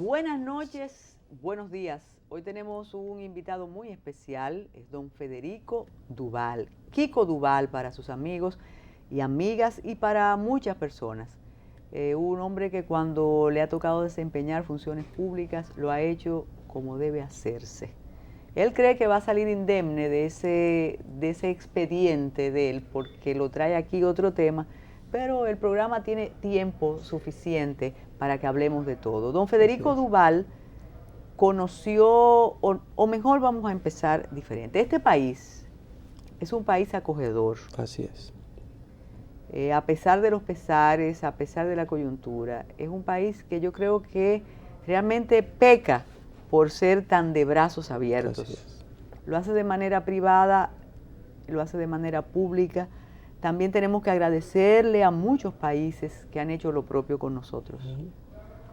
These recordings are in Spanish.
Buenas noches, buenos días. Hoy tenemos un invitado muy especial, es don Federico Duval, Kiko Duval para sus amigos y amigas y para muchas personas. Un hombre que cuando le ha tocado desempeñar funciones públicas lo ha hecho como debe hacerse. Él cree que va a salir indemne de ese expediente de él porque lo trae aquí otro tema, pero el programa tiene tiempo suficiente para que hablemos de todo. Don Federico Duval conoció, o mejor vamos a empezar diferente. Este país es un país acogedor. Así es. A pesar de los pesares, a pesar de la coyuntura, es un país que yo creo que realmente peca por ser tan de brazos abiertos. Así es. Lo hace de manera privada, lo hace de manera pública. También tenemos que agradecerle a muchos países que han hecho lo propio con nosotros.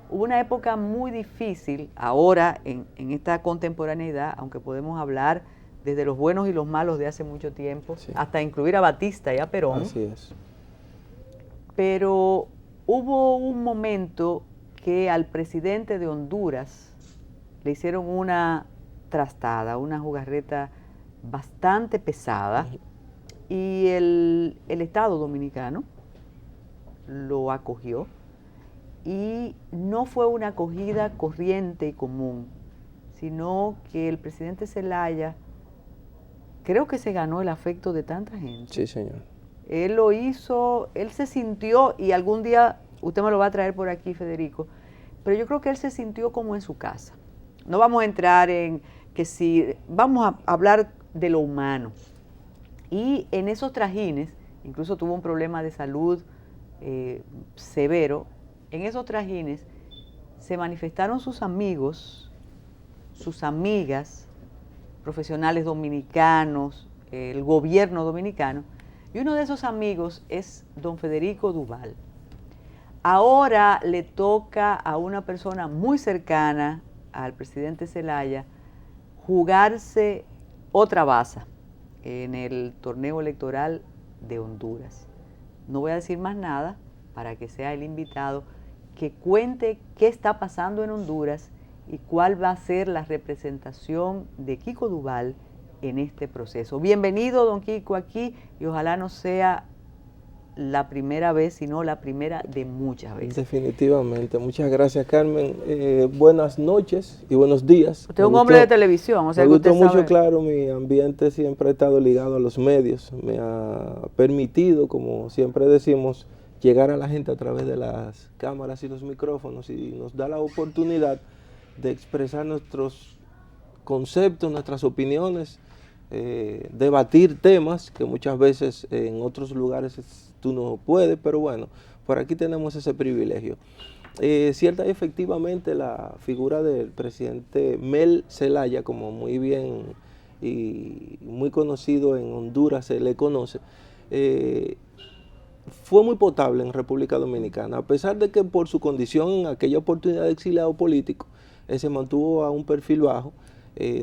Hubo una época muy difícil, ahora en esta contemporaneidad, aunque podemos hablar desde los buenos y los malos de hace mucho tiempo, sí, hasta incluir a Batista y a Perón. Así es. Pero hubo un momento que al presidente de Honduras le hicieron una trastada, una jugarreta bastante pesada, y el Estado dominicano lo acogió, y no fue una acogida corriente y común, sino que el presidente Zelaya creo que se ganó el afecto de tanta gente. Sí, señor. Él lo hizo, él se sintió, y algún día usted me lo va a traer por aquí, Federico, pero yo creo que él se sintió como en su casa. No vamos a entrar en que si, vamos a hablar de lo humano. Y en esos trajines, incluso tuvo un problema de salud severo, en esos trajines se manifestaron sus amigos, sus amigas, profesionales dominicanos, el gobierno dominicano, y uno de esos amigos es don Federico Duval. Ahora le toca a una persona muy cercana al presidente Zelaya jugarse otra baza en el torneo electoral de Honduras. No voy a decir más nada para que sea el invitado que cuente qué está pasando en Honduras y cuál va a ser la representación de Kiko Duval en este proceso. Bienvenido, don Kiko, aquí, y ojalá no sea la primera vez, sino la primera de muchas veces. Definitivamente. Muchas gracias, Carmen. Buenas noches y buenos días. Usted es un hombre de televisión, o sea me que gustó usted mucho, sabe. claro, mi ambiente siempre ha estado ligado a los medios. Me ha permitido, como siempre decimos, llegar a la gente a través de las cámaras y los micrófonos, y nos da la oportunidad de expresar nuestros conceptos, nuestras opiniones, debatir temas que muchas veces en otros lugares tú no puedes, pero bueno, por aquí tenemos ese privilegio. Cierta y efectivamente la figura del presidente Mel Zelaya, como muy bien y muy conocido en Honduras se le conoce, fue muy potable en República Dominicana, a pesar de que por su condición en aquella oportunidad de exiliado político, se mantuvo a un perfil bajo.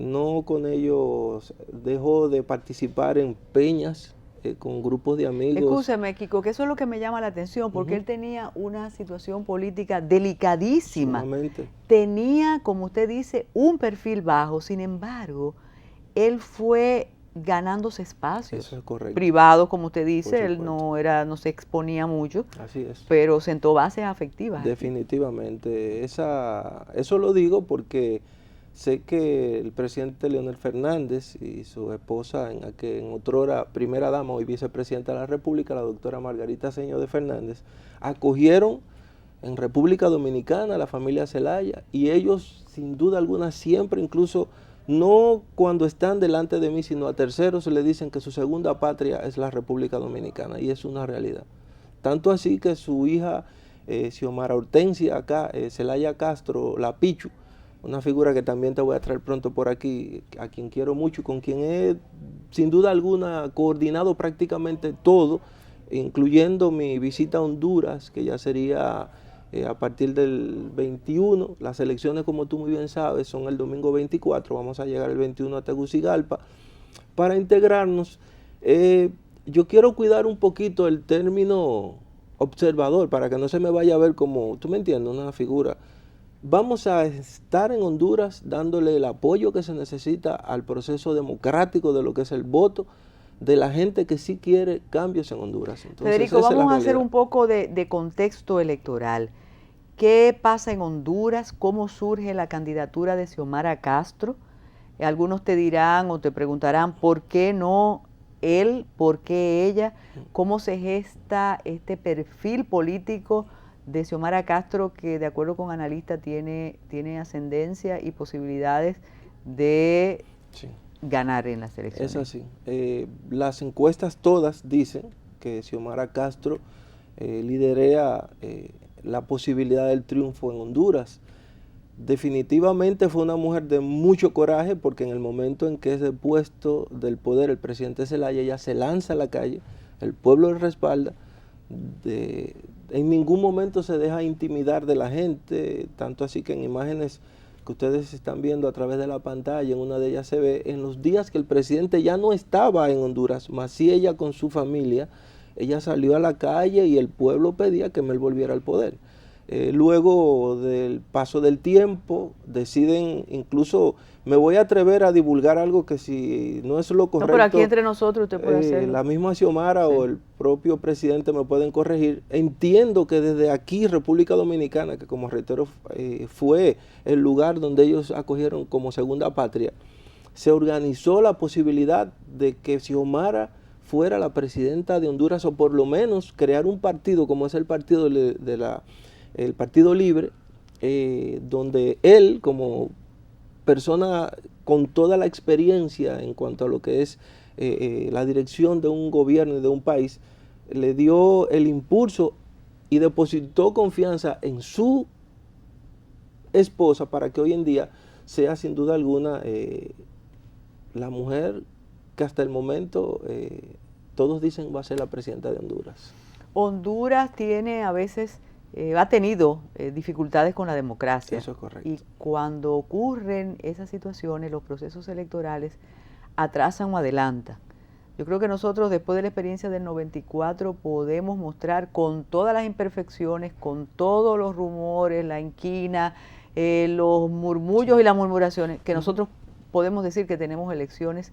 No con ellos dejó de participar en peñas con grupos de amigos. Escúcheme, Kiko, que eso es lo que me llama la atención, porque él tenía una situación política delicadísima. Sumamente. Tenía, como usted dice, un perfil bajo. Sin embargo, él fue ganándose espacios. Eso es correcto. Privados, como usted dice, él no se exponía mucho. Así es. Pero sentó bases afectivas. Definitivamente. Eso lo digo porque sé que el presidente Leonel Fernández y su esposa, en otrora primera dama, hoy vicepresidenta de la República, la doctora Margarita Señor de Fernández, acogieron en República Dominicana a la familia Zelaya, y ellos sin duda alguna siempre, incluso no cuando están delante de mí, sino a terceros, le dicen que su segunda patria es la República Dominicana, y es una realidad. Tanto así que su hija, Xiomara Hortensia acá, Zelaya Castro, la Pichu, una figura que también te voy a traer pronto por aquí, a quien quiero mucho, con quien he, sin duda alguna, coordinado prácticamente todo, incluyendo mi visita a Honduras, que ya sería a partir del 21. Las elecciones, como tú muy bien sabes, son el domingo 24, vamos a llegar el 21 a Tegucigalpa, para integrarnos. Yo quiero cuidar un poquito el término observador, para que no se me vaya a ver como, tú me entiendes, una figura vamos a estar en Honduras dándole el apoyo que se necesita al proceso democrático de lo que es el voto de la gente que sí quiere cambios en Honduras. Entonces, Federico, vamos a hacer un poco de contexto electoral. ¿Qué pasa en Honduras? ¿Cómo surge la candidatura de Xiomara Castro? Algunos te dirán o te preguntarán por qué no él, por qué ella, cómo se gesta este perfil político de Xiomara Castro, que de acuerdo con analistas tiene ascendencia y posibilidades de ganar en las elecciones. Es así. Las encuestas todas dicen que Xiomara Castro liderea la posibilidad del triunfo en Honduras. Definitivamente fue una mujer de mucho coraje, porque en el momento en que es depuesto del poder el presidente Zelaya, ella se lanza a la calle, el pueblo le respalda, en ningún momento se deja intimidar de la gente, tanto así que en imágenes que ustedes están viendo a través de la pantalla, en una de ellas se ve en los días que el presidente ya no estaba en Honduras, más sí ella con su familia, ella salió a la calle y el pueblo pedía que él volviera al poder. Luego del paso del tiempo deciden, incluso me voy a atrever a divulgar algo que si no es lo correcto. No, pero aquí entre nosotros usted puede hacerlo. La misma Xiomara o el propio presidente me pueden corregir. Entiendo que desde aquí, República Dominicana, que como reitero fue el lugar donde ellos acogieron como segunda patria, se organizó la posibilidad de que Xiomara fuera la presidenta de Honduras, o por lo menos crear un partido como es el partido el Partido Libre, donde él, como persona con toda la experiencia en cuanto a lo que es la dirección de un gobierno y de un país, le dio el impulso y depositó confianza en su esposa para que hoy en día sea sin duda alguna la mujer que hasta el momento todos dicen va a ser la presidenta de Honduras. Honduras tiene a veces... ha tenido dificultades con la democracia. Eso es correcto. Y cuando ocurren esas situaciones, los procesos electorales atrasan o adelantan. Yo creo que nosotros, después de la experiencia del 94, podemos mostrar con todas las imperfecciones, con todos los rumores, la inquina, los murmullos y las murmuraciones, que nosotros podemos decir que tenemos elecciones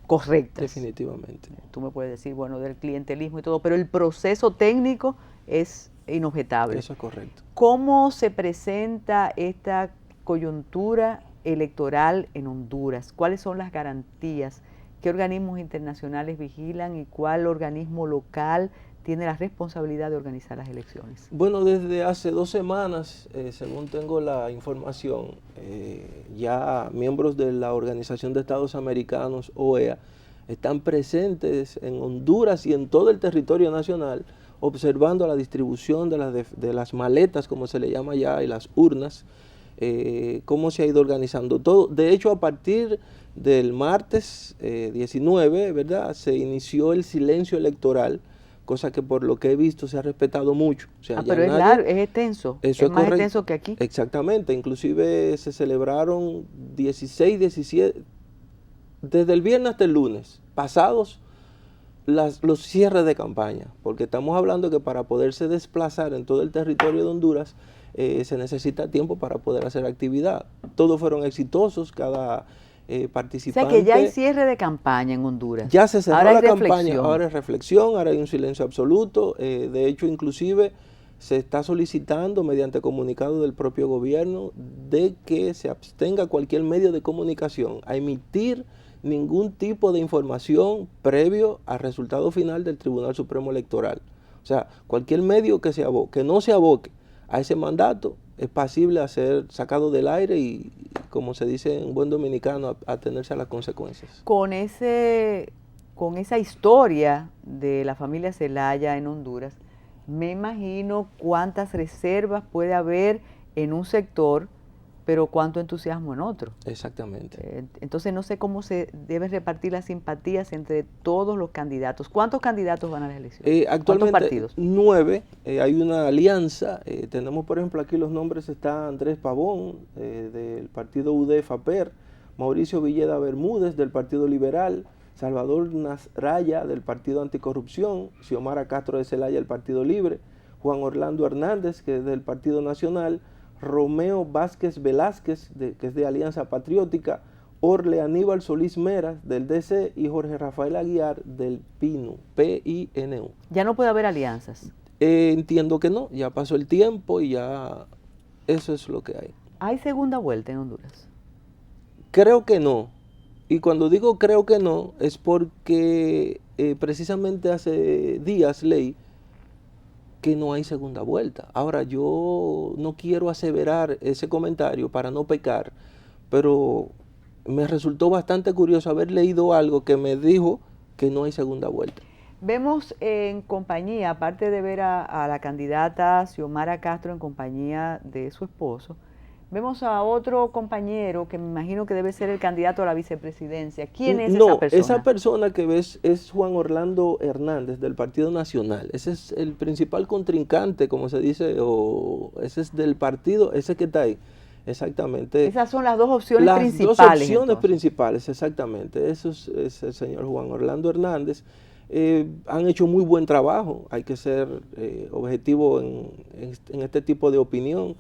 correctas. Definitivamente. Tú me puedes decir, bueno, del clientelismo y todo, pero el proceso técnico es inobjetable. Eso es correcto. ¿Cómo se presenta esta coyuntura electoral en Honduras? ¿Cuáles son las garantías? ¿Qué organismos internacionales vigilan y cuál organismo local tiene la responsabilidad de organizar las elecciones? Bueno, desde hace 2 semanas, según tengo la información, ya miembros de la Organización de Estados Americanos, OEA, están presentes en Honduras y en todo el territorio nacional, observando la distribución de las maletas, como se le llama ya, y las urnas, cómo se ha ido organizando todo. De hecho, a partir del martes 19, ¿verdad?, se inició el silencio electoral, cosa que por lo que he visto se ha respetado mucho. O sea, pero es largo, es extenso, eso es más correcto. extenso que aquí. Exactamente, inclusive se celebraron 16, 17, desde el viernes hasta el lunes, pasados los cierres de campaña, porque estamos hablando que para poderse desplazar en todo el territorio de Honduras se necesita tiempo para poder hacer actividad. Todos fueron exitosos, cada participante. O sea que ya hay cierre de campaña en Honduras. Ya se cerró la campaña, reflexión. Ahora es reflexión, ahora hay un silencio absoluto. De hecho, inclusive se está solicitando mediante comunicado del propio gobierno de que se abstenga cualquier medio de comunicación a emitir ningún tipo de información previo al resultado final del Tribunal Supremo Electoral. O sea, cualquier medio que no se aboque a ese mandato es pasible a ser sacado del aire y, como se dice en buen dominicano, a tenerse a las consecuencias. Con esa historia de la familia Zelaya en Honduras, me imagino cuántas reservas puede haber en un sector, pero cuánto entusiasmo en otro. Exactamente. Entonces no sé cómo se deben repartir las simpatías entre todos los candidatos. ¿Cuántos candidatos van a las elecciones? Actualmente ¿Cuántos partidos? 9, hay una alianza. Tenemos, por ejemplo, aquí los nombres: está Andrés Pavón, del partido UD-FAPER, Mauricio Villeda Bermúdez, del Partido Liberal, Salvador Nasralla, del Partido Anticorrupción, Xiomara Castro de Zelaya, del Partido Libre, Juan Orlando Hernández, que es del Partido Nacional, Romeo Vázquez Velázquez, que es de Alianza Patriótica, Orle Aníbal Solís Meras, del DC, y Jorge Rafael Aguiar, del PINU, P-I-N-U. Ya no puede haber alianzas. Entiendo que no, ya pasó el tiempo y ya eso es lo que hay. ¿Hay segunda vuelta en Honduras? Creo que no. Y cuando digo creo que no, es porque precisamente hace días leí que no hay segunda vuelta. Ahora, yo no quiero aseverar ese comentario para no pecar, pero me resultó bastante curioso haber leído algo que me dijo que no hay segunda vuelta. Vemos en compañía, aparte de ver a la candidata Xiomara Castro en compañía de su esposo, vemos a otro compañero que me imagino que debe ser el candidato a la vicepresidencia. ¿Quién es esa persona? Esa persona que ves es Juan Orlando Hernández del Partido Nacional. Ese es el principal contrincante, como se dice, o ese es del partido, ese que está ahí. Exactamente. Esas son las dos opciones principales. Las dos opciones entonces. Principales, exactamente. Eso es el señor Juan Orlando Hernández. Han hecho muy buen trabajo, hay que ser objetivo en este tipo de opinión.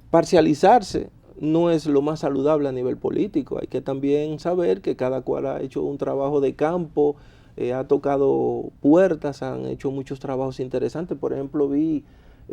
Parcializarse no es lo más saludable a nivel político, hay que también saber que cada cual ha hecho un trabajo de campo, ha tocado puertas, han hecho muchos trabajos interesantes. Por ejemplo, vi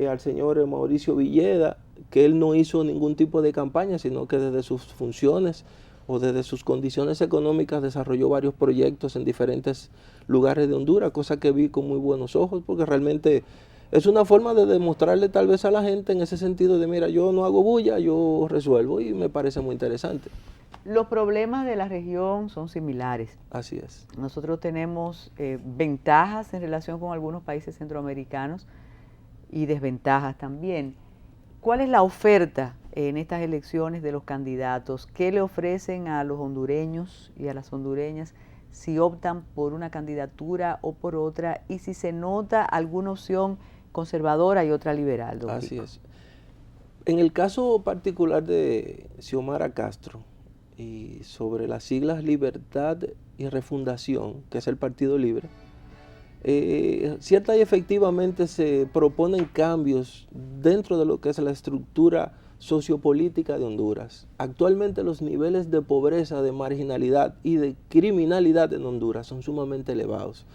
al señor Mauricio Villeda, que él no hizo ningún tipo de campaña, sino que desde sus funciones o desde sus condiciones económicas desarrolló varios proyectos en diferentes lugares de Honduras, cosa que vi con muy buenos ojos, porque realmente es una forma de demostrarle tal vez a la gente en ese sentido de, mira, yo no hago bulla, yo resuelvo, y me parece muy interesante. Los problemas de la región son similares. Así es. Nosotros tenemos ventajas en relación con algunos países centroamericanos y desventajas también. ¿Cuál es la oferta en estas elecciones de los candidatos? ¿Qué le ofrecen a los hondureños y a las hondureñas si optan por una candidatura o por otra? Y si se nota alguna opción conservadora y otra liberal. Así es. En el caso particular de Xiomara Castro y sobre las siglas Libertad y Refundación, que es el Partido Libre, cierta y efectivamente se proponen cambios dentro de lo que es la estructura sociopolítica de Honduras. Actualmente los niveles de pobreza, de marginalidad y de criminalidad en Honduras son sumamente elevados.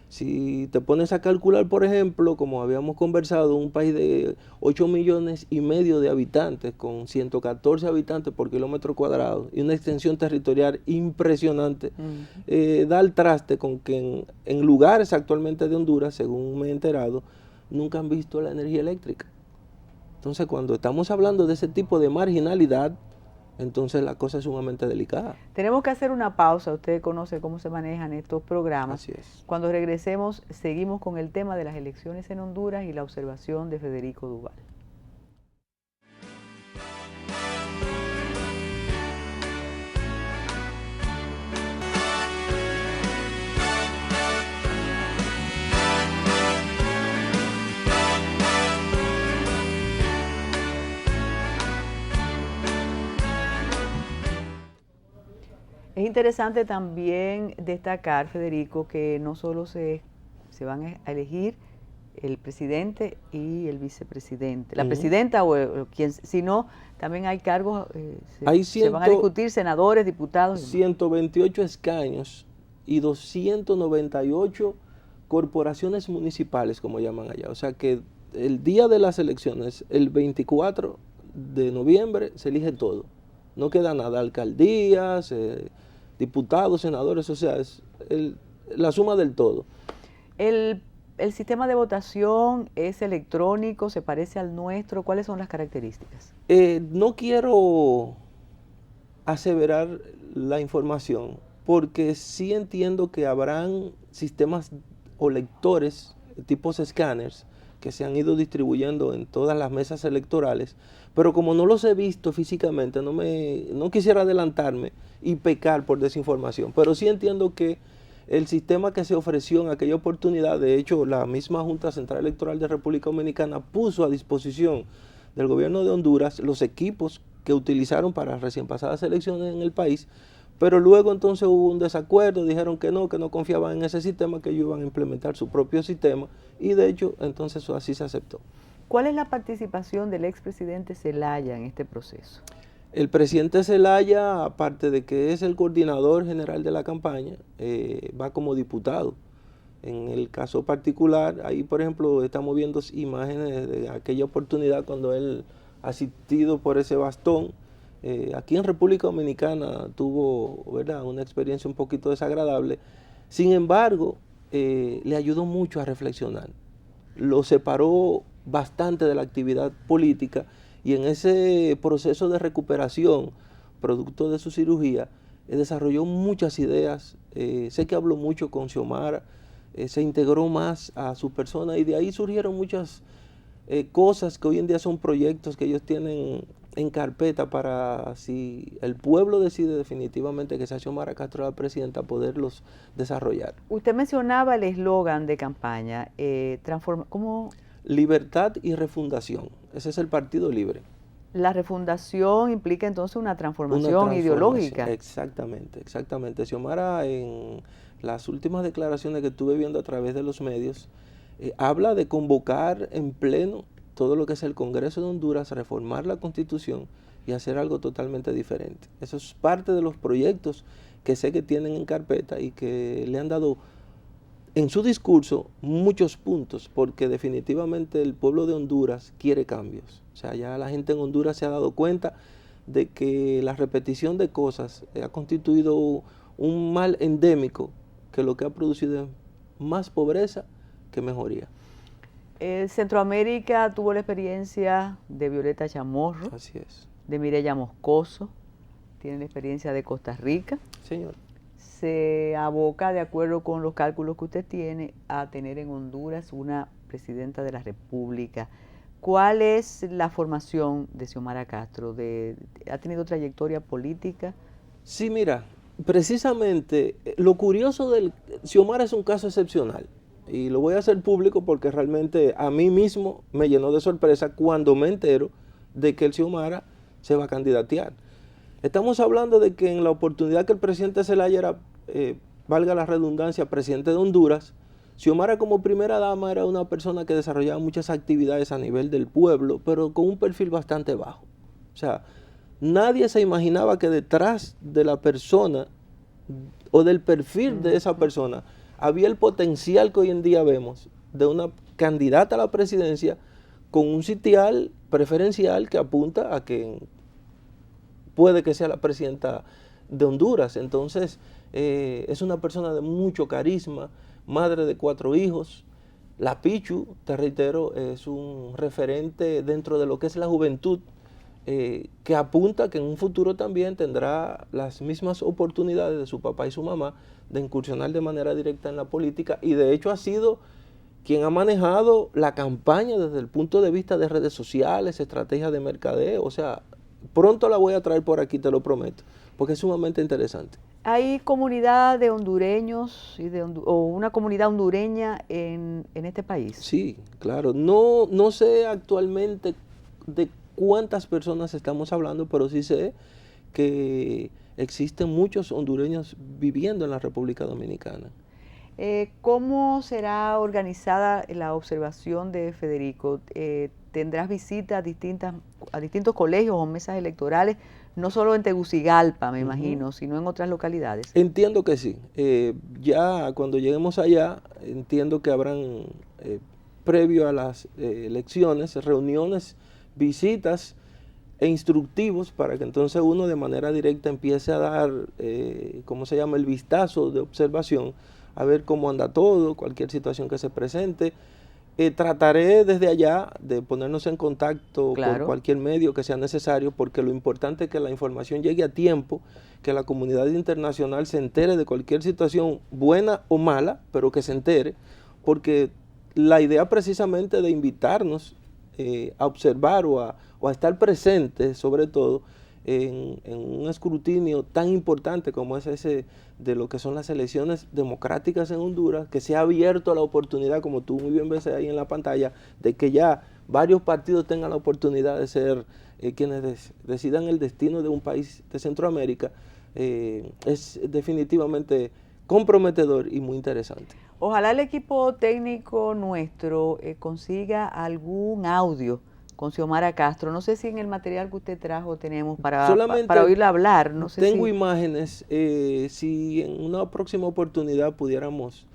Si te pones a calcular, por ejemplo, como habíamos conversado, un país de 8,5 millones de habitantes, con 114 habitantes por kilómetro cuadrado y una extensión territorial impresionante, da el traste con que en lugares actualmente de Honduras, según me he enterado, nunca han visto la energía eléctrica. Entonces, cuando estamos hablando de ese tipo de marginalidad, entonces la cosa es sumamente delicada. Tenemos que hacer una pausa. Usted conoce cómo se manejan estos programas. Así es. Cuando regresemos, seguimos con el tema de las elecciones en Honduras y la observación de Federico Duval. Es interesante también destacar, Federico, que no solo se van a elegir el presidente y el vicepresidente, la presidenta o quien, sino también hay cargos, se van a discutir senadores, diputados. 128 escaños y 298 corporaciones municipales, como llaman allá. O sea que el día de las elecciones, el 24 de noviembre, se elige todo. No queda nada, alcaldías, diputados, senadores, o sea, es la suma del todo. El sistema de votación es electrónico, se parece al nuestro. ¿Cuáles son las características? No quiero aseverar la información, porque sí entiendo que habrán sistemas o lectores, tipos escáneres, que se han ido distribuyendo en todas las mesas electorales, pero como no los he visto físicamente, no quisiera adelantarme y pecar por desinformación, pero sí entiendo que el sistema que se ofreció en aquella oportunidad, de hecho la misma Junta Central Electoral de República Dominicana puso a disposición del gobierno de Honduras los equipos que utilizaron para recién pasadas elecciones en el país, pero luego entonces hubo un desacuerdo, dijeron que no confiaban en ese sistema, que ellos iban a implementar su propio sistema, y de hecho entonces así se aceptó. ¿Cuál es la participación del expresidente Zelaya en este proceso? El presidente Zelaya, aparte de que es el coordinador general de la campaña, va como diputado. En el caso particular, ahí por ejemplo estamos viendo imágenes de aquella oportunidad cuando él, asistido por ese bastón, aquí en República Dominicana tuvo, ¿verdad?, una experiencia un poquito desagradable. Sin embargo, le ayudó mucho a reflexionar. Lo separó bastante de la actividad política y en ese proceso de recuperación, producto de su cirugía, desarrolló muchas ideas. Sé que habló mucho con Xiomara, se integró más a su persona y de ahí surgieron muchas cosas que hoy en día son proyectos que ellos tienen en carpeta para, si el pueblo decide definitivamente que sea Xiomara Castro la presidenta, poderlos desarrollar. Usted mencionaba el eslogan de campaña, ¿cómo? Libertad y refundación. Ese es el Partido Libre. La refundación implica entonces una transformación ideológica. Exactamente, exactamente. Xiomara, en las últimas declaraciones que estuve viendo a través de los medios, habla de convocar en pleno todo lo que es el Congreso de Honduras, reformar la Constitución y hacer algo totalmente diferente. Eso es parte de los proyectos que sé que tienen en carpeta y que le han dado en su discurso muchos puntos, porque definitivamente el pueblo de Honduras quiere cambios. O sea, ya la gente en Honduras se ha dado cuenta de que la repetición de cosas ha constituido un mal endémico que lo que ha producido es más pobreza que mejoría. Centroamérica tuvo la experiencia de Violeta Chamorro, así es, de Mireya Moscoso, tiene la experiencia de Costa Rica. Señor. Se aboca, de acuerdo con los cálculos que usted tiene, a tener en Honduras una presidenta de la República. ¿Cuál es la formación de Xiomara Castro? ¿Ha tenido trayectoria política? Sí, mira, precisamente lo curioso del Xiomara es un caso excepcional y lo voy a hacer público porque realmente a mí mismo me llenó de sorpresa cuando me entero de que el Xiomara se va a candidatear. Estamos hablando de que en la oportunidad que el presidente Zelaya era, valga la redundancia, presidente de Honduras, Xiomara como primera dama era una persona que desarrollaba muchas actividades a nivel del pueblo, pero con un perfil bastante bajo. O sea, nadie se imaginaba que detrás de la persona o del perfil de esa persona había el potencial que hoy en día vemos de una candidata a la presidencia con un sitial preferencial que apunta a que puede que sea la presidenta de Honduras. Entonces, es una persona de mucho carisma, madre de 4 hijos. La Pichu, te reitero, es un referente dentro de lo que es la juventud, que apunta que en un futuro también tendrá las mismas oportunidades de su papá y su mamá de incursionar de manera directa en la política, y de hecho ha sido quien ha manejado la campaña desde el punto de vista de redes sociales, estrategias de mercadeo. O sea, pronto la voy a traer por aquí, te lo prometo, porque es sumamente interesante. ¿Hay comunidad de hondureños o una comunidad hondureña en este país? Sí, claro. No sé actualmente de cuántas personas estamos hablando, pero sí sé que existen muchos hondureños viviendo en la República Dominicana. ¿Cómo será organizada la observación de Federico? ¿Tendrás visitas a distintos colegios o mesas electorales, no solo en Tegucigalpa, me imagino, sino en otras localidades? Entiendo que sí. Ya cuando lleguemos allá, entiendo que habrán, previo a las elecciones, reuniones, visitas e instructivos para que entonces uno de manera directa empiece a dar, ¿cómo se llama?, el vistazo de observación, a ver cómo anda todo, cualquier situación que se presente. Trataré desde allá de ponernos en contacto por cualquier medio que sea necesario, porque lo importante es que la información llegue a tiempo, que la comunidad internacional se entere de cualquier situación, buena o mala, pero que se entere, porque la idea precisamente de invitarnos a observar o a estar presentes, sobre todo, en un escrutinio tan importante como es ese de lo que son las elecciones democráticas en Honduras, que se ha abierto la oportunidad, como tú muy bien ves ahí en la pantalla, de que ya varios partidos tengan la oportunidad de ser quienes decidan el destino de un país de Centroamérica. Es definitivamente comprometedor y muy interesante. Ojalá el equipo técnico nuestro consiga algún audio con Xiomara Castro. No sé si en el material que usted trajo tenemos para oírla hablar. No sé tengo imágenes, si en una próxima oportunidad pudiéramos,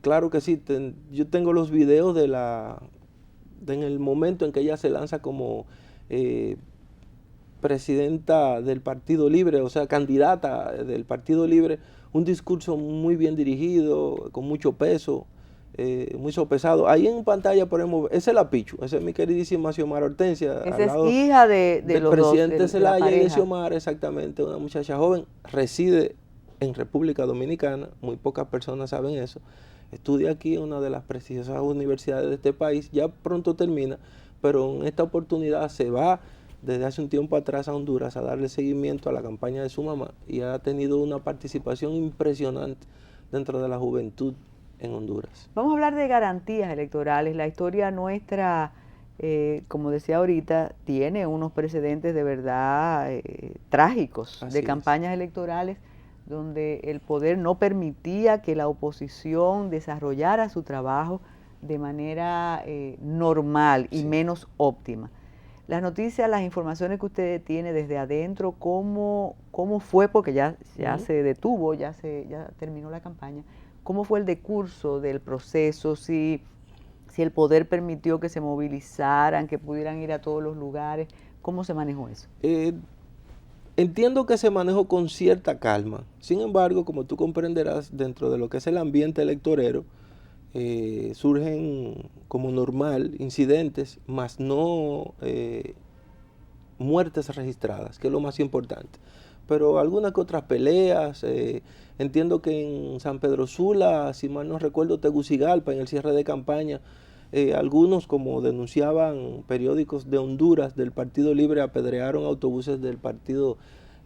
claro que sí, yo tengo los videos en el momento en que ella se lanza como presidenta del Partido Libre, o sea, candidata del Partido Libre, un discurso muy bien dirigido, con mucho peso, muy sopesado. Ahí en pantalla ponemos, esa es la Pichu, esa es mi queridísima Xiomara Hortensia. Esa es hija del presidente Zelaya y de Xiomara, exactamente, una muchacha joven, reside en República Dominicana, muy pocas personas saben eso, estudia aquí en una de las prestigiosas universidades de este país, ya pronto termina, pero en esta oportunidad se va desde hace un tiempo atrás a Honduras a darle seguimiento a la campaña de su mamá y ha tenido una participación impresionante dentro de la juventud en Honduras. Vamos a hablar de garantías electorales. La historia nuestra, como decía ahorita, tiene unos precedentes de verdad trágicos de campañas electorales donde el poder no permitía que la oposición desarrollara su trabajo de manera normal y menos óptima. Las noticias, las informaciones que usted tiene desde adentro, cómo fue, porque ya se detuvo, ya terminó la campaña, cómo fue el decurso del proceso, si el poder permitió que se movilizaran, que pudieran ir a todos los lugares, ¿cómo se manejó eso? Entiendo que se manejó con cierta calma. Sin embargo, como tú comprenderás, dentro de lo que es el ambiente electorero, surgen como normal incidentes, más no muertes registradas, que es lo más importante. Pero algunas que otras peleas, entiendo que en San Pedro Sula, si mal no recuerdo, Tegucigalpa, en el cierre de campaña, algunos, como denunciaban periódicos de Honduras, del Partido Libre, apedrearon autobuses del Partido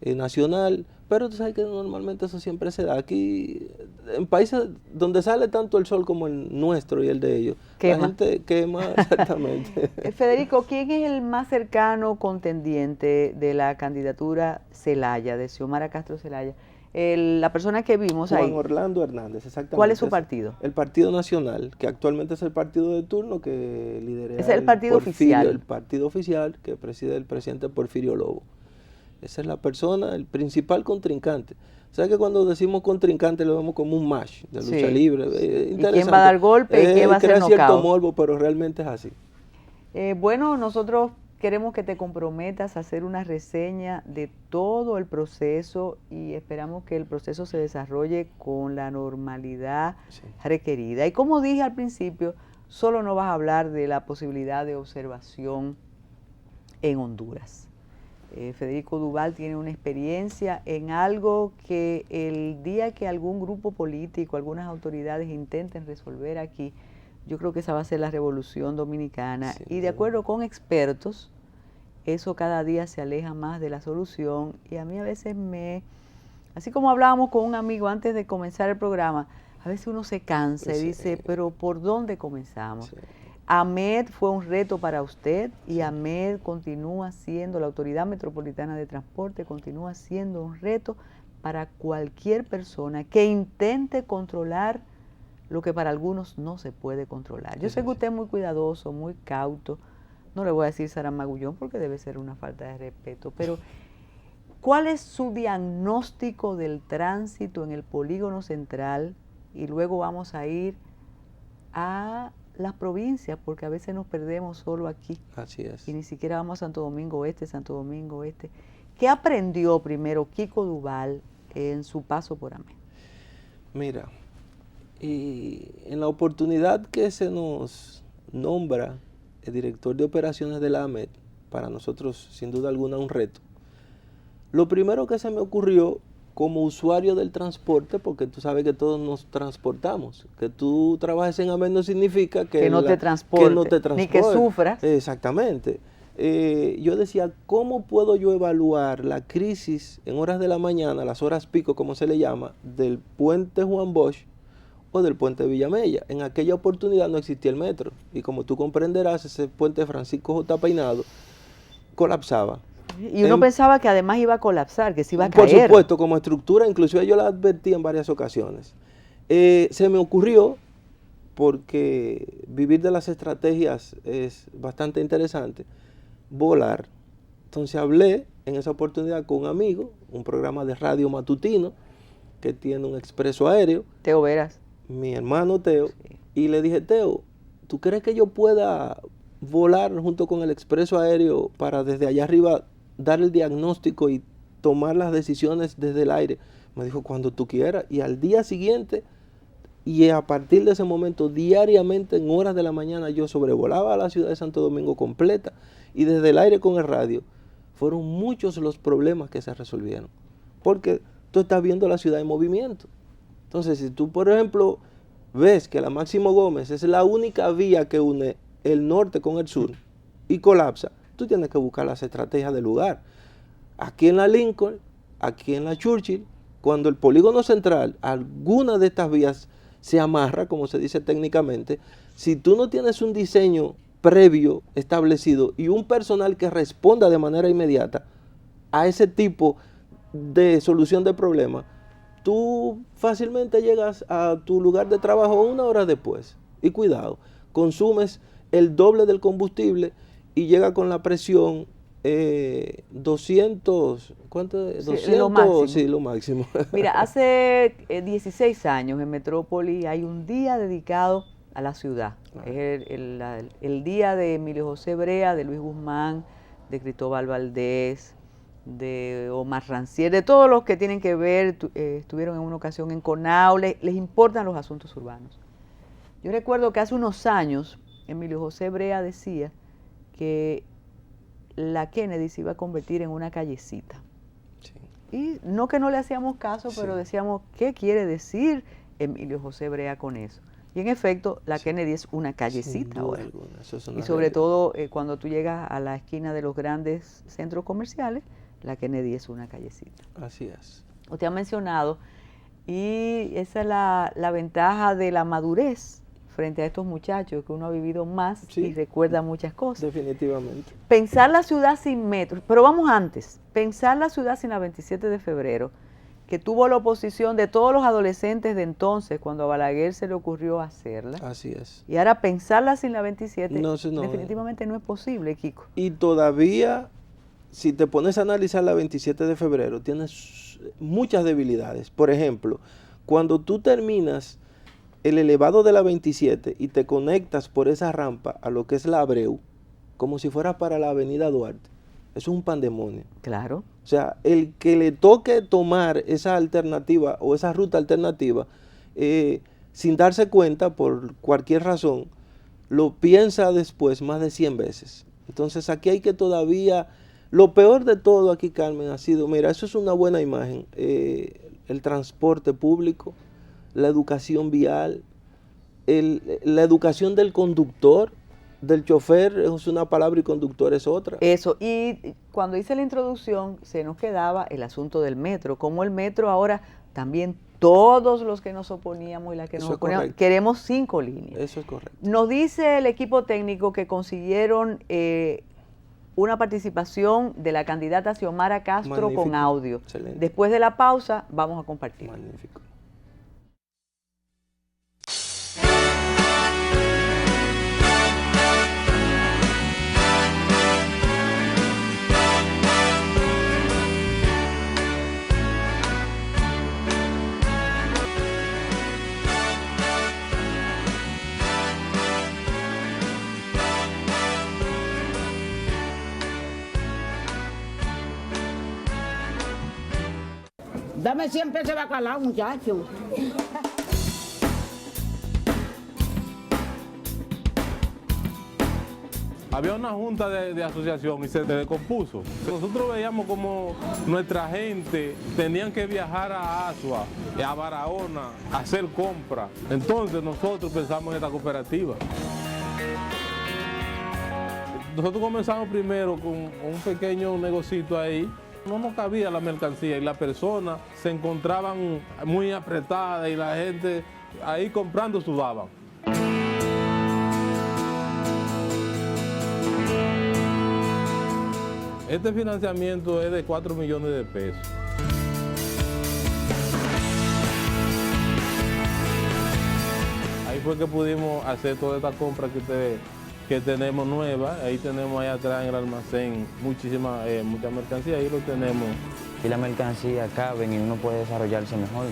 Nacional, pero tú sabes que normalmente eso siempre se da. Aquí, en países donde sale tanto el sol como el nuestro y el de ellos, la gente quema, exactamente. Federico, ¿quién es el más cercano contendiente de la candidatura Zelaya, de Xiomara Castro Zelaya? La persona que vimos ahí. Juan Orlando Hernández, exactamente. ¿Cuál es su partido? El Partido Nacional, que actualmente es el partido de turno que lidera. Es el partido oficial. El partido oficial que preside el presidente Porfirio Lobo. Esa es la persona, el principal contrincante. O sea que cuando decimos contrincante lo vemos como un match de lucha libre. ¿Y quién va a dar golpe y quién va a hacer knockout? Cierto morbo, pero realmente es así. Bueno, nosotros queremos que te comprometas a hacer una reseña de todo el proceso y esperamos que el proceso se desarrolle con la normalidad requerida. Y como dije al principio, solo no vas a hablar de la posibilidad de observación en Honduras. Federico Duval tiene una experiencia en algo que el día que algún grupo político, algunas autoridades intenten resolver aquí, yo creo que esa va a ser la revolución dominicana. Y de acuerdo con expertos, eso cada día se aleja más de la solución. Y a mí a veces así como hablábamos con un amigo antes de comenzar el programa, a veces uno se cansa y dice, pero ¿por dónde comenzamos? AMED fue un reto para usted y AMED continúa siendo, la Autoridad Metropolitana de Transporte continúa siendo un reto para cualquier persona que intente controlar lo que para algunos no se puede controlar. Yo sé que usted es muy cuidadoso, muy cauto, no le voy a decir Saramagullón porque debe ser una falta de respeto, pero ¿cuál es su diagnóstico del tránsito en el polígono central? Y luego vamos a ir a las provincias, porque a veces nos perdemos solo aquí. Así es. Y ni siquiera vamos a Santo Domingo Oeste, Santo Domingo Oeste. ¿Qué aprendió primero Kiko Duval en su paso por AMED? Mira, y en la oportunidad que se nos nombra el director de operaciones de la AMED, para nosotros sin duda alguna un reto, lo primero que se me ocurrió como usuario del transporte, porque tú sabes que todos nos transportamos, que tú trabajes en AMED no significa que no te transporte, ni que sufras. Exactamente. Yo decía, ¿cómo puedo yo evaluar la crisis en horas de la mañana, las horas pico, como se le llama, del puente Juan Bosch o del puente Villamella? En aquella oportunidad no existía el metro, y como tú comprenderás, ese puente Francisco J. Peinado colapsaba. Y uno pensaba que además iba a colapsar, que se iba a caer. Por supuesto, como estructura, inclusive yo la advertí en varias ocasiones. Se me ocurrió porque vivir de las estrategias es bastante interesante. Volar. Entonces hablé en esa oportunidad con un amigo, un programa de radio matutino que tiene un expreso aéreo. Teo Veras. Mi hermano Teo. Sí. Y le dije, Teo, ¿tú crees que yo pueda volar junto con el expreso aéreo para desde allá arriba dar el diagnóstico y tomar las decisiones desde el aire? Me dijo, cuando tú quieras. Y al día siguiente, y a partir de ese momento, diariamente en horas de la mañana, yo sobrevolaba a la ciudad de Santo Domingo completa. Y desde el aire con el radio, fueron muchos los problemas que se resolvieron. Porque tú estás viendo la ciudad en movimiento. Entonces, si tú, por ejemplo, ves que la Máximo Gómez es la única vía que une el norte con el sur y colapsa, tú tienes que buscar las estrategias del lugar. Aquí en la Lincoln, aquí en la Churchill, cuando el polígono central, alguna de estas vías se amarra, como se dice técnicamente, si tú no tienes un diseño previo establecido y un personal que responda de manera inmediata a ese tipo de solución de problemas, tú fácilmente llegas a tu lugar de trabajo 1 hora después. Y cuidado, consumes el doble del combustible y llega con la presión 200, ¿cuánto es? 200, lo máximo. Sí, lo máximo. Mira, hace 16 años en Metrópoli hay un día dedicado a la ciudad. Es el día de Emilio José Brea, de Luis Guzmán, de Cristóbal Valdés, de Omar Rancière, de todos los que tienen que ver, estuvieron en una ocasión en Conao, les importan los asuntos urbanos. Yo recuerdo que hace unos años Emilio José Brea decía que la Kennedy se iba a convertir en una callecita. Sí. Y no que no le hacíamos caso, pero decíamos, ¿qué quiere decir Emilio José Brea con eso? Y en efecto, la Kennedy es una callecita ahora. Y sobre todo cuando tú llegas a la esquina de los grandes centros comerciales, la Kennedy es una callecita. Así es. Usted ha mencionado, y esa es la ventaja de la madurez frente a estos muchachos, que uno ha vivido más y recuerda muchas cosas. Definitivamente. Pensar la ciudad sin metro, pero vamos antes, pensar la ciudad sin la 27 de febrero, que tuvo la oposición de todos los adolescentes de entonces, cuando a Balaguer se le ocurrió hacerla. Así es. Y ahora pensarla sin la 27, definitivamente no es posible, Kiko. Y todavía, si te pones a analizar la 27 de febrero, tienes muchas debilidades. Por ejemplo, cuando tú terminas el elevado de la 27 y te conectas por esa rampa a lo que es la Abreu, como si fuera para la avenida Duarte, eso es un pandemonio. Claro. O sea, el que le toque tomar esa alternativa o esa ruta alternativa, sin darse cuenta por cualquier razón, lo piensa después más de 100 veces. Entonces aquí hay que todavía, lo peor de todo aquí, Carmen, ha sido, mira, eso es una buena imagen, el transporte público, la educación vial, la educación del conductor, del chofer es una palabra y conductor es otra. Eso, y cuando hice la introducción se nos quedaba el asunto del metro, como el metro ahora también todos los que nos oponíamos y las que nos oponíamos, queremos 5 líneas. Eso es correcto. Nos dice el equipo técnico que consiguieron una participación de la candidata Xiomara Castro. Magnífico. Con audio. Excelente. Después de la pausa vamos a compartir. Magnífico. Dame 100 pesos de bacalao, muchacho. Había una junta de asociación y se descompuso. Nosotros veíamos como nuestra gente tenían que viajar a Asua, a Barahona, a hacer compras. Entonces nosotros pensamos en esta cooperativa. Nosotros comenzamos primero con un pequeño negocito ahí. No nos cabía la mercancía y las personas se encontraban muy apretadas y la gente ahí comprando sudaban. Este financiamiento es de 4 millones de pesos. Hay fue que pudimos hacer toda esta compra que tenemos nueva. Ahí tenemos allá atrás en el almacén mucha mercancía, ahí lo tenemos. Y la mercancía caben y uno puede desarrollarse mejor.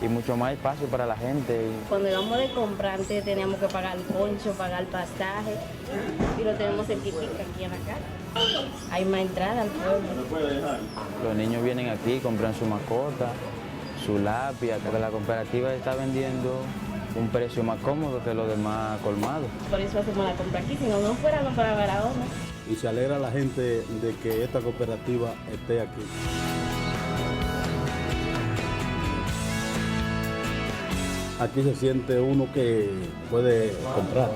Y mucho más espacio para la gente. Cuando íbamos de compra, antes teníamos que pagar el concho, pagar el pasaje, y lo tenemos cerquita aquí en la casa. Hay más entrada al pueblo. Los niños vienen aquí, compran su mascota, su lápiz, porque la cooperativa está vendiendo un precio más cómodo que los demás colmados. Por eso hacemos la compra aquí, si no, no fuéramos para Barahona. Y se alegra la gente de que esta cooperativa esté aquí. Aquí se siente uno que puede comprar.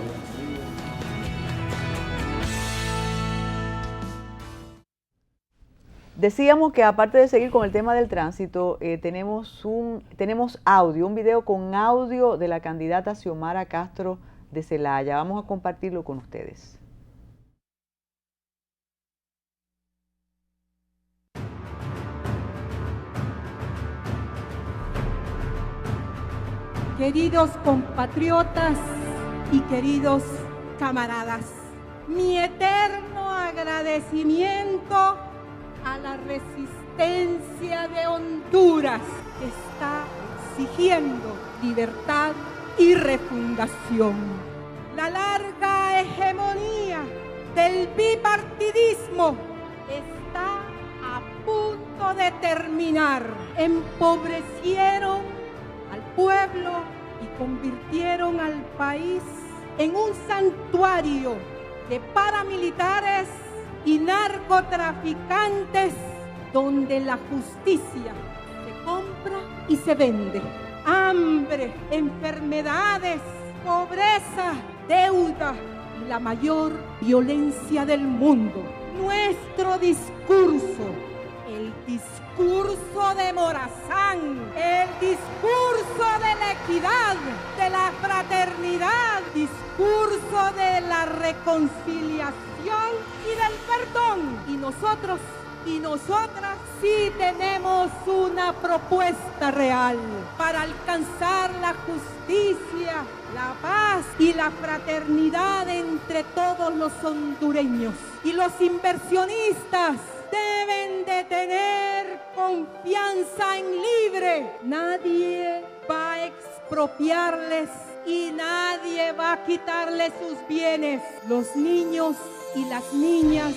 Decíamos que aparte de seguir con el tema del tránsito, tenemos audio, un video con audio de la candidata Xiomara Castro de Celaya. Vamos a compartirlo con ustedes. Queridos compatriotas y queridos camaradas, mi eterno agradecimiento a la resistencia de Honduras que está exigiendo libertad y refundación. La larga hegemonía del bipartidismo está a punto de terminar. Empobrecieron al pueblo y convirtieron al país en un santuario de paramilitares y narcotraficantes donde la justicia se compra y se vende. Hambre, enfermedades, pobreza, deuda y la mayor violencia del mundo. Nuestro discurso, el discurso de Morazán, el discurso de la equidad, de la fraternidad, discurso de la reconciliación y del perdón. Y nosotros y nosotras sí tenemos una propuesta real para alcanzar la justicia, la paz y la fraternidad entre todos los hondureños. Y los inversionistas deben de tener confianza en libre. Nadie va a expropiarles y nadie va a quitarles sus bienes. Los niños y las niñas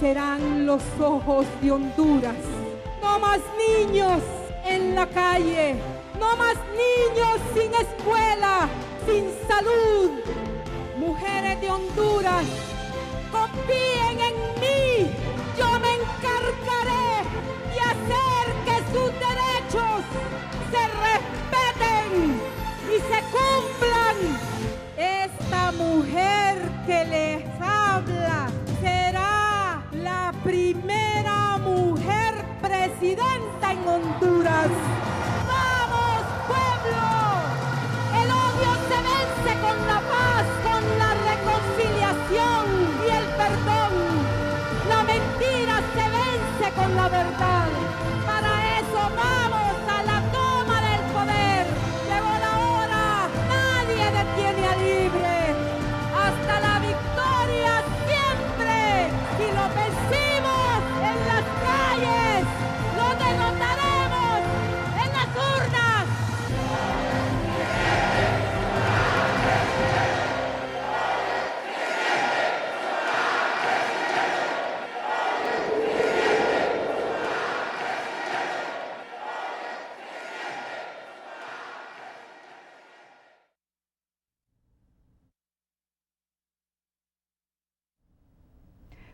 serán los ojos de Honduras. No más niños en la calle, no más niños sin escuela, sin salud. Mujeres de Honduras, confíen en mí. Yo me encargaré de hacer que sus derechos se respeten y se cumplan. Esta mujer que les habla será la primera mujer presidenta en Honduras. ¡Vamos, pueblo! El odio se vence con la paz, con la reconciliación y el perdón. La mentira se vence con la verdad. Para eso vamos a la toma del poder. Llegó la hora, nadie detiene a libre. Hasta la victoria siempre. Si lo vencimos en las calles, lo derrotaremos en las urnas.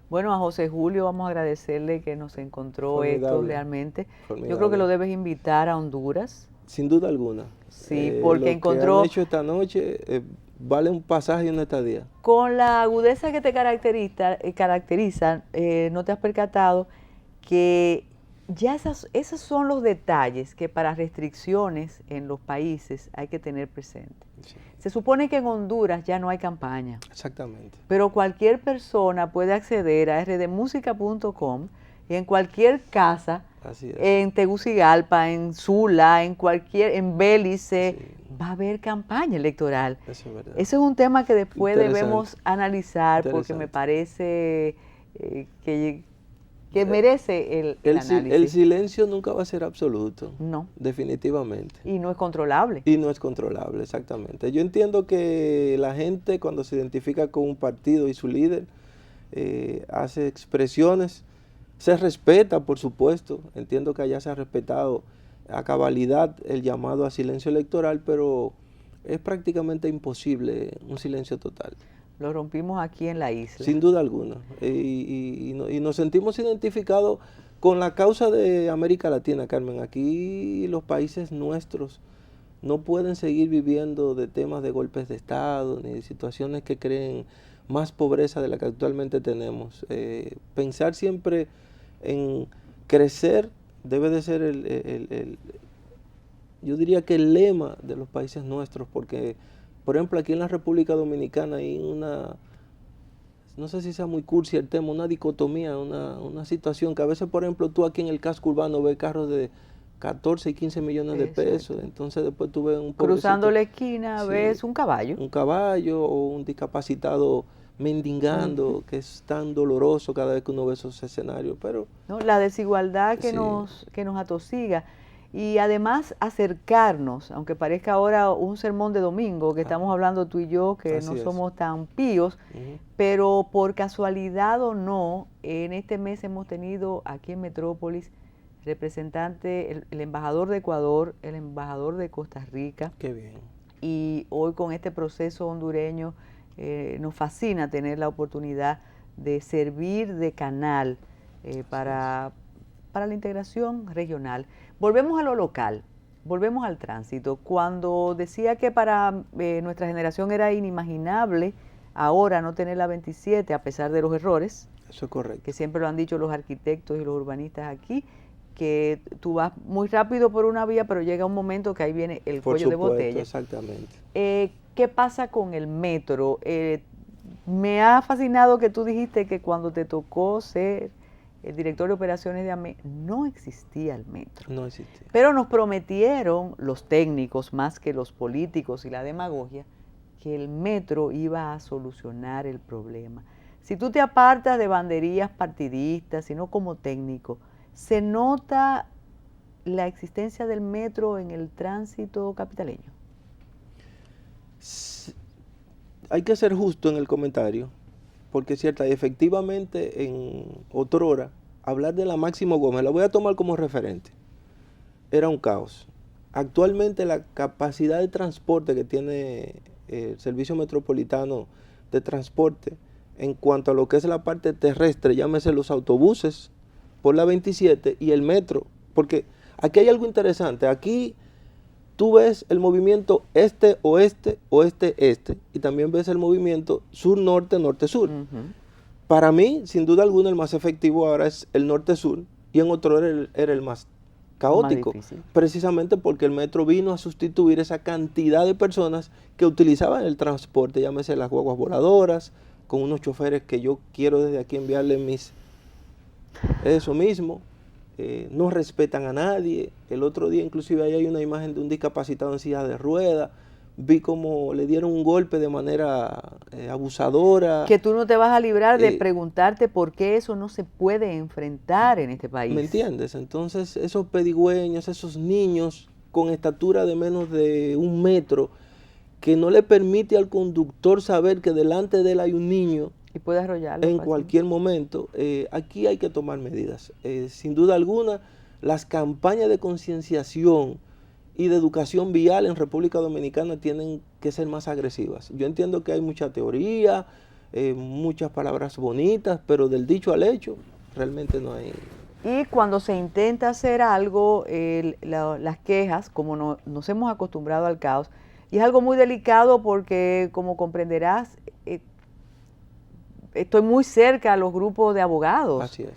Bueno, a José Julio vamos a agradecerle que nos encontró esto Formidable. realmente. Yo creo que Formidable. lo debes invitar a Honduras. Sin duda alguna. Sí, porque lo encontró- que han hecho esta noche vale un pasaje y una estadía. Con la agudeza que te caracteriza, no te has percatado que ya esos son los detalles que para restricciones en los países hay que tener presente. Sí, Se supone que en Honduras ya no hay campaña, exactamente. pero cualquier persona puede acceder a rdmusica.com y en cualquier casa, Así es. en Tegucigalpa, en Sula, en Bélice, Sí. va a haber campaña electoral. Eso es verdad. Ese es un tema que después Interesante. debemos analizar porque me Interesante. parece que merece el El análisis. silencio nunca va a ser absoluto. No. Definitivamente. Y no es controlable. Y no es controlable, exactamente. Yo entiendo que la gente cuando se identifica con un partido y su líder hace expresiones, se respeta, por supuesto. Entiendo que allá se ha respetado a cabalidad el llamado a silencio electoral, pero es prácticamente imposible un silencio total. Lo rompimos aquí en la isla. Sin duda alguna. Y nos sentimos identificados con la causa de América Latina, Carmen. Aquí los países nuestros no pueden seguir viviendo de temas de golpes de Estado, ni de situaciones que creen más pobreza de la que actualmente tenemos. Pensar siempre en crecer debe de ser yo diría que el lema de los países nuestros, porque por ejemplo, aquí en la República Dominicana hay no sé si sea muy cursi el tema, una dicotomía, una situación que a veces, por ejemplo, tú aquí en el casco urbano ves carros de 14 y 15 millones de pesos, entonces después tú ves un cruzando la esquina, sí, ves un caballo. Un caballo o un discapacitado mendigando, que es tan doloroso cada vez que uno ve esos escenarios, pero... No, la desigualdad que, sí, que nos atosiga. Y además acercarnos, aunque parezca ahora un sermón de domingo, que estamos hablando tú y yo, que no somos tan píos, pero por casualidad o no, en este mes hemos tenido aquí en Metrópolis representante, el embajador de Ecuador, el embajador de Costa Rica. Qué bien. Y hoy con este proceso hondureño nos fascina tener la oportunidad de servir de canal para la integración regional. Volvemos a lo local, volvemos al tránsito. Cuando decía que para nuestra generación era inimaginable ahora no tener la 27 a pesar de los errores, eso es correcto, que siempre lo han dicho los arquitectos y los urbanistas aquí, que tú vas muy rápido por una vía, pero llega un momento que ahí viene el cuello de botella. Exactamente. ¿Qué pasa con el metro? Me ha fascinado que tú dijiste que cuando te tocó ser el director de operaciones de AME, no existía el metro. No existía. Pero nos prometieron los técnicos, más que los políticos y la demagogia, que el metro iba a solucionar el problema. Si tú te apartas de banderías partidistas, sino como técnico, ¿se nota la existencia del metro en el tránsito capitaleño? Hay que ser justo en el comentario, porque es cierto, efectivamente en otrora, hablar de la Máximo Gómez, la voy a tomar como referente, era un caos. Actualmente la capacidad de transporte que tiene el Servicio Metropolitano de Transporte en cuanto a lo que es la parte terrestre, llámese los autobuses por la 27 y el metro, porque aquí hay algo interesante, aquí tú ves el movimiento este-oeste, oeste-este, y también ves el movimiento sur-norte, norte-sur. Para mí, sin duda alguna, el más efectivo ahora es el norte-sur, y en otro era el más caótico, precisamente porque el metro vino a sustituir esa cantidad de personas que utilizaban el transporte, llámese las guaguas voladoras, con unos choferes que yo quiero desde aquí enviarle eso mismo. No respetan a nadie. El otro día inclusive ahí hay una imagen de un discapacitado en silla de ruedas. Vi como le dieron un golpe de manera abusadora. Que tú no te vas a librar de preguntarte por qué eso no se puede enfrentar en este país. ¿Me entiendes? Entonces esos pedigüeños, esos niños con estatura de menos de 1 metro, que no le permite al conductor saber que delante de él hay un niño, y puede arrollarlo en cualquier momento, aquí hay que tomar medidas. Sin duda alguna, las campañas de concienciación y de educación vial en República Dominicana tienen que ser más agresivas. Yo entiendo que hay mucha teoría, muchas palabras bonitas, pero del dicho al hecho realmente no hay. Y cuando se intenta hacer algo, las quejas, como nos hemos acostumbrado al caos, y es algo muy delicado porque, como comprenderás, estoy muy cerca a los grupos de abogados. Así es.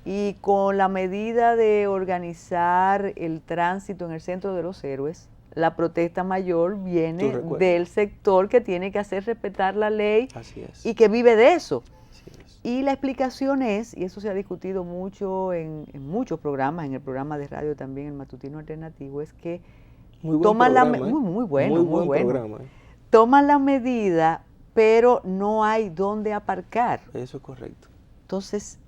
Y con la medida de organizar el tránsito en el Centro de los Héroes, la protesta mayor viene del sector que tiene que hacer respetar la ley. Así es. Y que vive de eso. Así es. Y la explicación es, y eso se ha discutido mucho en muchos programas, en el programa de radio también, el Matutino Alternativo, es que Muy buen toman programa, muy bueno, muy muy buen bueno. programa. Toman la medida, pero no hay dónde aparcar. Eso es correcto. Entonces,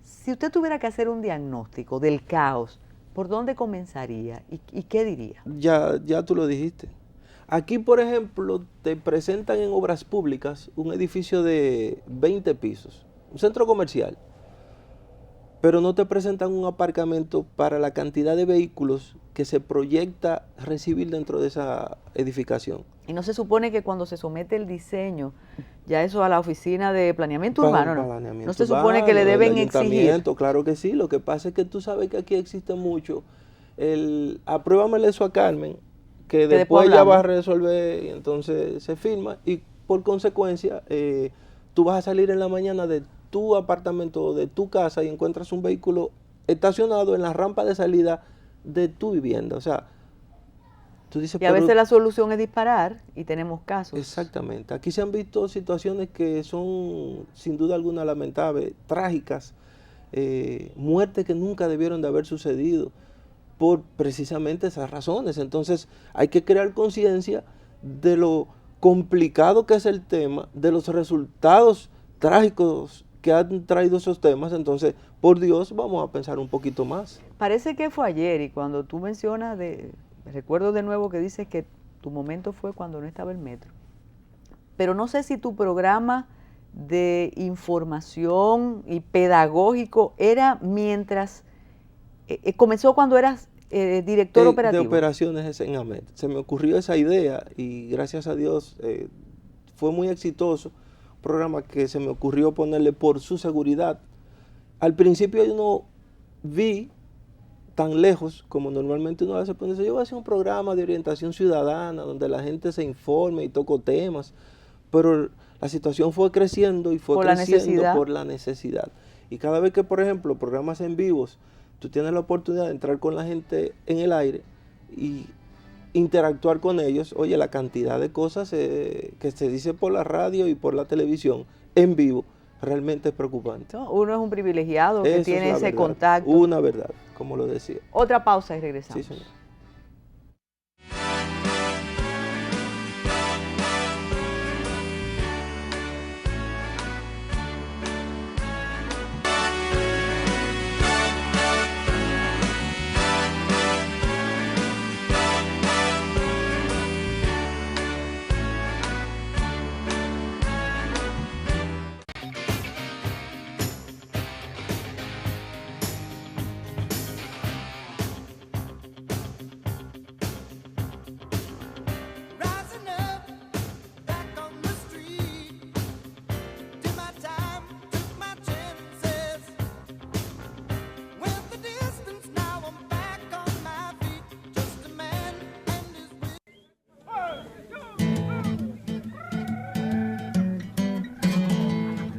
si usted tuviera que hacer un diagnóstico del caos, ¿por dónde comenzaría y qué diría? Ya tú lo dijiste. Aquí, por ejemplo, te presentan en obras públicas un edificio de 20 pisos, un centro comercial, pero no te presentan un aparcamiento para la cantidad de vehículos que se proyecta recibir dentro de esa edificación. Y no se supone que cuando se somete el diseño, ya eso a la oficina de planeamiento urbano, ¿no? Planeamiento No se supone que le urbano, deben del exigir. ayuntamiento, claro que sí. Lo que pasa es que tú sabes que aquí existe mucho apruébamele eso a Carmen, que después ella va a resolver y entonces se firma y por consecuencia tú vas a salir en la mañana de tu apartamento o de tu casa y encuentras un vehículo estacionado en la rampa de salida de tu vivienda. O sea, tú dices, y a veces la solución es disparar y tenemos casos. Exactamente. Aquí se han visto situaciones que son sin duda alguna lamentables, trágicas, muertes que nunca debieron de haber sucedido por precisamente esas razones. Entonces hay que crear conciencia de lo complicado que es el tema, de los resultados trágicos que han traído esos temas. Entonces, por Dios, vamos a pensar un poquito más. Parece que fue ayer y cuando tú mencionas, recuerdo de nuevo que dices que tu momento fue cuando no estaba el metro. Pero no sé si tu programa de información y pedagógico era mientras, comenzó cuando eras director operativo. De operaciones en AMET. Se me ocurrió esa idea y gracias a Dios fue muy exitoso. Un programa que se me ocurrió ponerle por su seguridad. Al principio yo no vi tan lejos como normalmente uno hace, pues yo voy a hacer un programa de orientación ciudadana donde la gente se informe y toco temas, pero la situación fue creciendo y fue creciendo por la necesidad. Y cada vez que, por ejemplo, programas en vivos, tú tienes la oportunidad de entrar con la gente en el aire y interactuar con ellos, oye, la cantidad de cosas que se dice por la radio y por la televisión en vivo, realmente es preocupante. Uno es un privilegiado que tiene ese contacto. Una verdad, como lo decía. Otra pausa y regresamos. Sí, señor.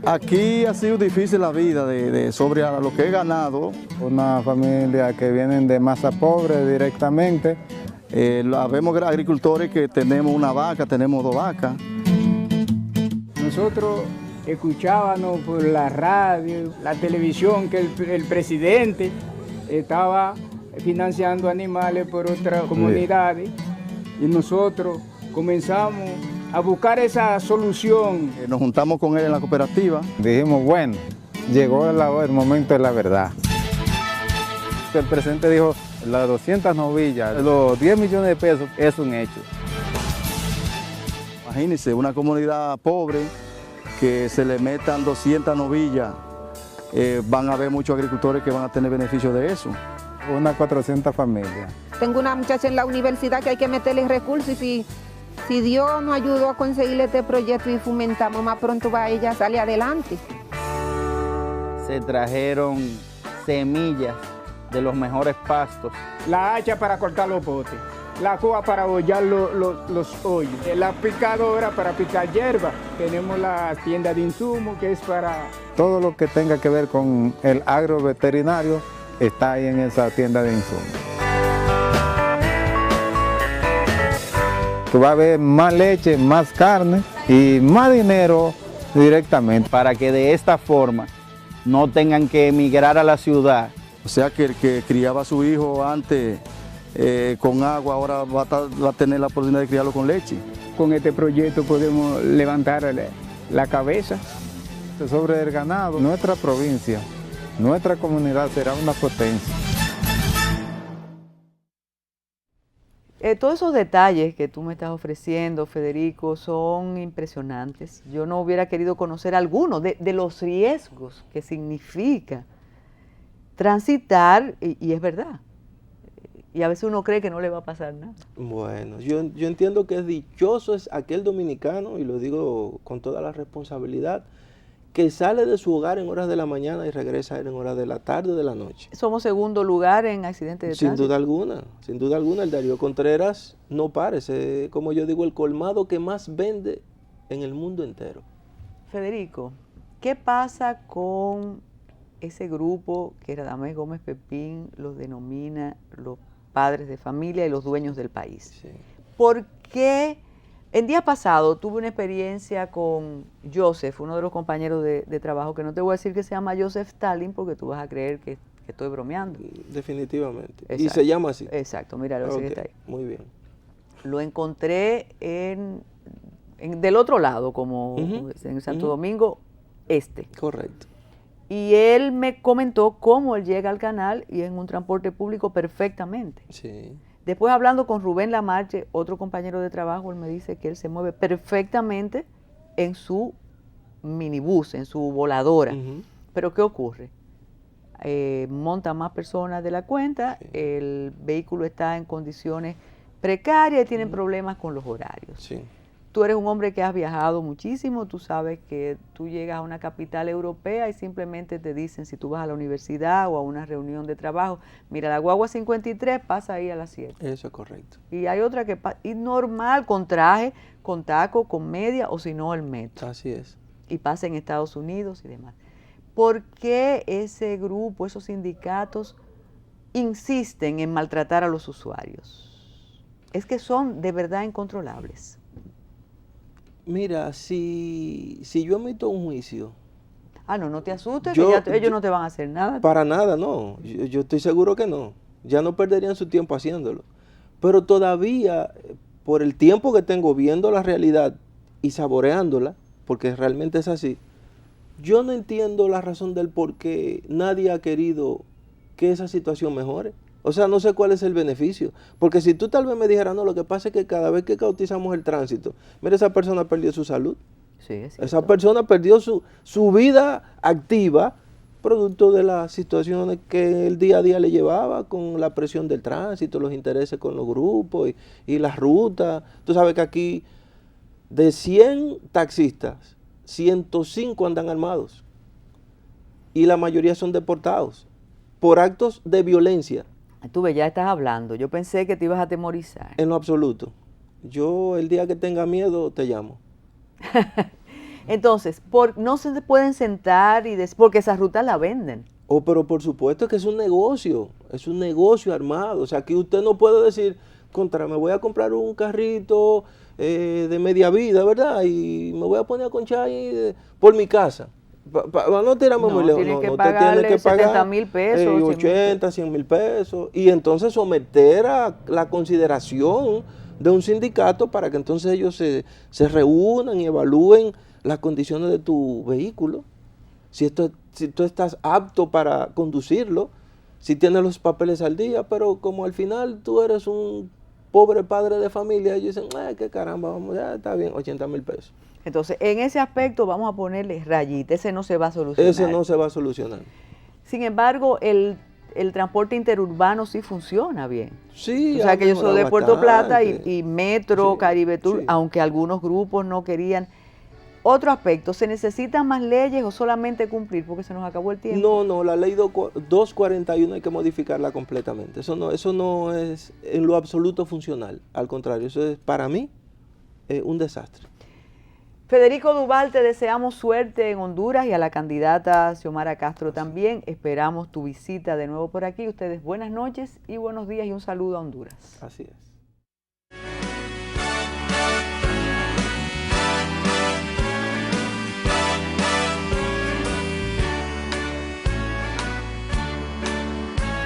Aquí ha sido difícil la vida sobre lo que he ganado. Una familia que vienen de masa pobre directamente. Vemos agricultores que tenemos una vaca, tenemos 2 vacas. Nosotros escuchábamos por la radio, la televisión, que el presidente estaba financiando animales por otras comunidades y nosotros comenzamos a buscar esa solución. Nos juntamos con él en la cooperativa. Dijimos, bueno, llegó el momento de la verdad. El presidente dijo, las 200 novillas, los 10 millones de pesos, es un hecho. Imagínense, una comunidad pobre, que se le metan 200 novillas, van a haber muchos agricultores que van a tener beneficio de eso. Unas 400 familias. Tengo una muchacha en la universidad que hay que meterle recursos y si Dios nos ayudó a conseguirle este proyecto y fomentamos, más pronto va ella a salir adelante. Se trajeron semillas de los mejores pastos. La hacha para cortar los botes, la coa para hollar los hoyos, la picadora para picar hierba. Tenemos la tienda de insumos que es para... Todo lo que tenga que ver con el agroveterinario está ahí en esa tienda de insumos. Tú vas a ver más leche, más carne y más dinero directamente. Para que de esta forma no tengan que emigrar a la ciudad. O sea que el que criaba a su hijo antes con agua, ahora va a tener la oportunidad de criarlo con leche. Con este proyecto podemos levantar la cabeza. Sobre el ganado, nuestra provincia, nuestra comunidad será una potencia. Todos esos detalles que tú me estás ofreciendo, Federico, son impresionantes. Yo no hubiera querido conocer algunos de los riesgos que significa transitar, y es verdad. Y a veces uno cree que no le va a pasar nada. Bueno, yo entiendo que dichoso es aquel dominicano, y lo digo con toda la responsabilidad, que sale de su hogar en horas de la mañana y regresa en horas de la tarde o de la noche. Somos segundo lugar en accidentes de tránsito. Sin duda alguna, el Darío Contreras no parece, como yo digo, el colmado que más vende en el mundo entero. Federico, ¿qué pasa con ese grupo que Radamés Gómez Pepín los denomina los padres de familia y los dueños del país? Sí. ¿Por qué? El día pasado tuve una experiencia con Joseph, uno de los compañeros de trabajo, que no te voy a decir que se llama Joseph Stalin porque tú vas a creer que estoy bromeando. Definitivamente. Exacto. Y se llama así. Exacto, mira, Okay, que está ahí. Muy bien. Lo encontré del otro lado, como en Santo Domingo Este. Correcto. Y él me comentó cómo él llega al canal y en un transporte público perfectamente. Sí. Después, hablando con Rubén Lamarche, otro compañero de trabajo, él me dice que él se mueve perfectamente en su minibús, en su voladora. Pero ¿qué ocurre? Monta más personas de la cuenta, el vehículo está en condiciones precarias y tienen problemas con los horarios. Sí. Tú eres un hombre que has viajado muchísimo, tú sabes que tú llegas a una capital europea y simplemente te dicen, si tú vas a la universidad o a una reunión de trabajo, mira, la guagua 53 pasa ahí a las 7. Eso es correcto. Y hay otra que pasa, y normal, con traje, con taco, con media, o si no, el metro. Así es. Y pasa en Estados Unidos y demás. ¿Por qué ese grupo, esos sindicatos, insisten en maltratar a los usuarios? Es que son de verdad incontrolables. Mira, si yo emito un juicio... No te asustes, que ellos no te van a hacer nada. Para nada, no. Yo estoy seguro que no. Ya no perderían su tiempo haciéndolo. Pero todavía, por el tiempo que tengo viendo la realidad y saboreándola, porque realmente es así, yo no entiendo la razón del por qué nadie ha querido que esa situación mejore. O sea, no sé cuál es el beneficio. Porque si tú tal vez me dijeras, no, lo que pasa es que cada vez que cautivamos el tránsito, mira, esa persona perdió su salud. Sí, es esa persona perdió su vida activa, producto de las situaciones que el día a día le llevaba con la presión del tránsito, los intereses con los grupos y las rutas. Tú sabes que aquí, de 100 taxistas, 105 andan armados. Y la mayoría son deportados por actos de violencia. Tú ves, ya estás hablando. Yo pensé que te ibas a atemorizar. En lo absoluto. Yo el día que tenga miedo te llamo. Entonces, no se pueden sentar y porque esas rutas la venden. Pero por supuesto que es un negocio armado. O sea, aquí usted no puede decir, me voy a comprar un carrito de media vida, ¿verdad? Y me voy a poner a conchar ahí por mi casa. No tiramos muy lejos. Tienes que pagarle 70,000 pesos. 80, 100,000 pesos. Y entonces someter a la consideración de un sindicato para que entonces ellos se reúnan y evalúen las condiciones de tu vehículo. Si tú estás apto para conducirlo, si tienes los papeles al día, pero como al final tú eres un pobre padre de familia, ellos dicen, qué caramba, vamos, ya está bien, 80,000 pesos. Entonces, en ese aspecto vamos a ponerle rayita, ese no se va a solucionar. Ese no se va a solucionar. Sin embargo, el transporte interurbano sí funciona bien. Sí. O sea, que yo soy de Puerto Plata y Metro, sí, Caribe Tour, sí, aunque algunos grupos no querían. Otro aspecto, ¿se necesitan más leyes o solamente cumplir porque se nos acabó el tiempo? No, la ley 241 hay que modificarla completamente. Eso no es en lo absoluto funcional. Al contrario, eso es para mí un desastre. Federico Duval, te deseamos suerte en Honduras y a la candidata Xiomara Castro también. Esperamos tu visita de nuevo por aquí. Ustedes buenas noches y buenos días y un saludo a Honduras. Así es.